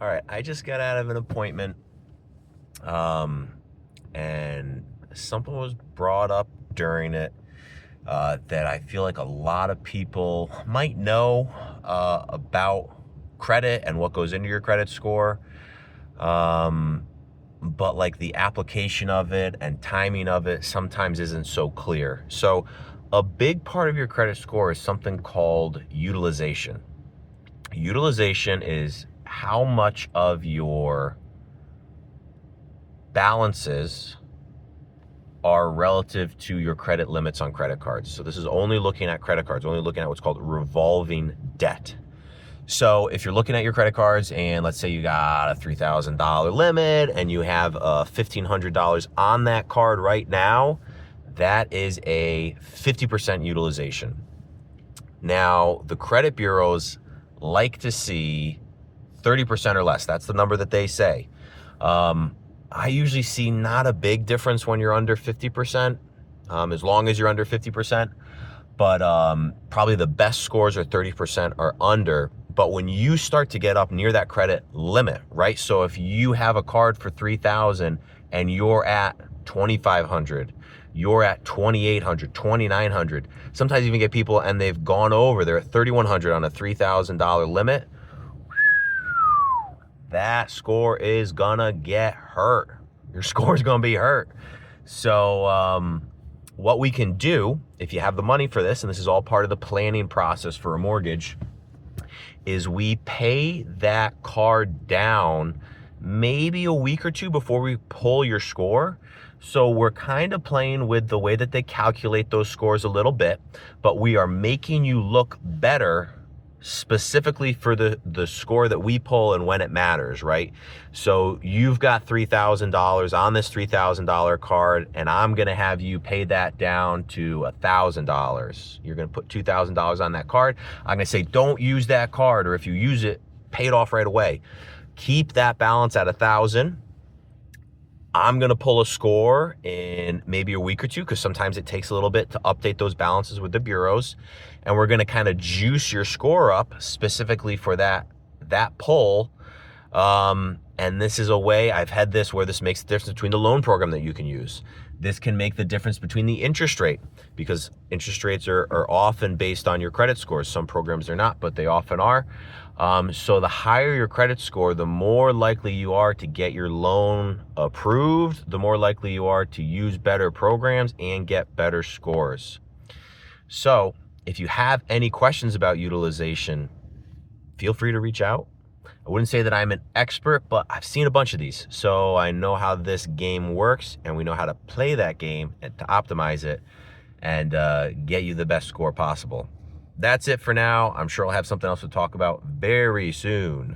All right, I just got out of an appointment, and something was brought up during it that I feel like a lot of people might know about credit and what goes into your credit score. But like the application of it and timing of it sometimes isn't so clear. So a big part of your credit score is something called utilization. Utilization is how much of your balances are relative to your credit limits on credit cards. So this is only looking at credit cards, only looking at what's called revolving debt. So if you're looking at your credit cards and let's say you got a $3,000 limit and you have $1,500 on that card right now, that is a 50% utilization. Now, the credit bureaus like to see 30% or less. That's the number that they say. I usually see not a big difference when you're under 50%, as long as you're under 50%. But probably the best scores are 30% or under. But when you start to get up near that credit limit, right? So if you have a card for $3,000 and you're at $2,500, you're at $2,800, $2,900. Sometimes you even get people and they've gone over, they're at $3,100 on a $3,000 limit. That score is gonna get hurt. Your score is gonna be hurt. So what we can do, if you have the money for this, and this is all part of the planning process for a mortgage, is we pay that card down maybe a week or two before we pull your score. So we're kind of playing with the way that they calculate those scores a little bit, but we are making you look better specifically for the score that we pull and when it matters, right? So you've got $3,000 on this $3,000 card, and I'm gonna have you pay that down to $1,000. You're gonna put $2,000 on that card. I'm gonna say, don't use that card, or if you use it, pay it off right away. Keep that balance at 1,000. I'm gonna pull a score in maybe a week or two, because sometimes it takes a little bit to update those balances with the bureaus. And we're gonna kind of juice your score up specifically for that pull. And this is a way, I've had this where this makes the difference between the loan program that you can use. This can make the difference between the interest rate, because interest rates are often based on your credit scores. Some programs are not, but they often are. So the higher your credit score, the more likely you are to get your loan approved, the more likely you are to use better programs and get better scores. So if you have any questions about utilization, feel free to reach out. I wouldn't say that I'm an expert, but I've seen a bunch of these. So I know how this game works, and we know how to play that game and to optimize it and get you the best score possible. That's it for now. I'm sure I'll have something else to talk about very soon.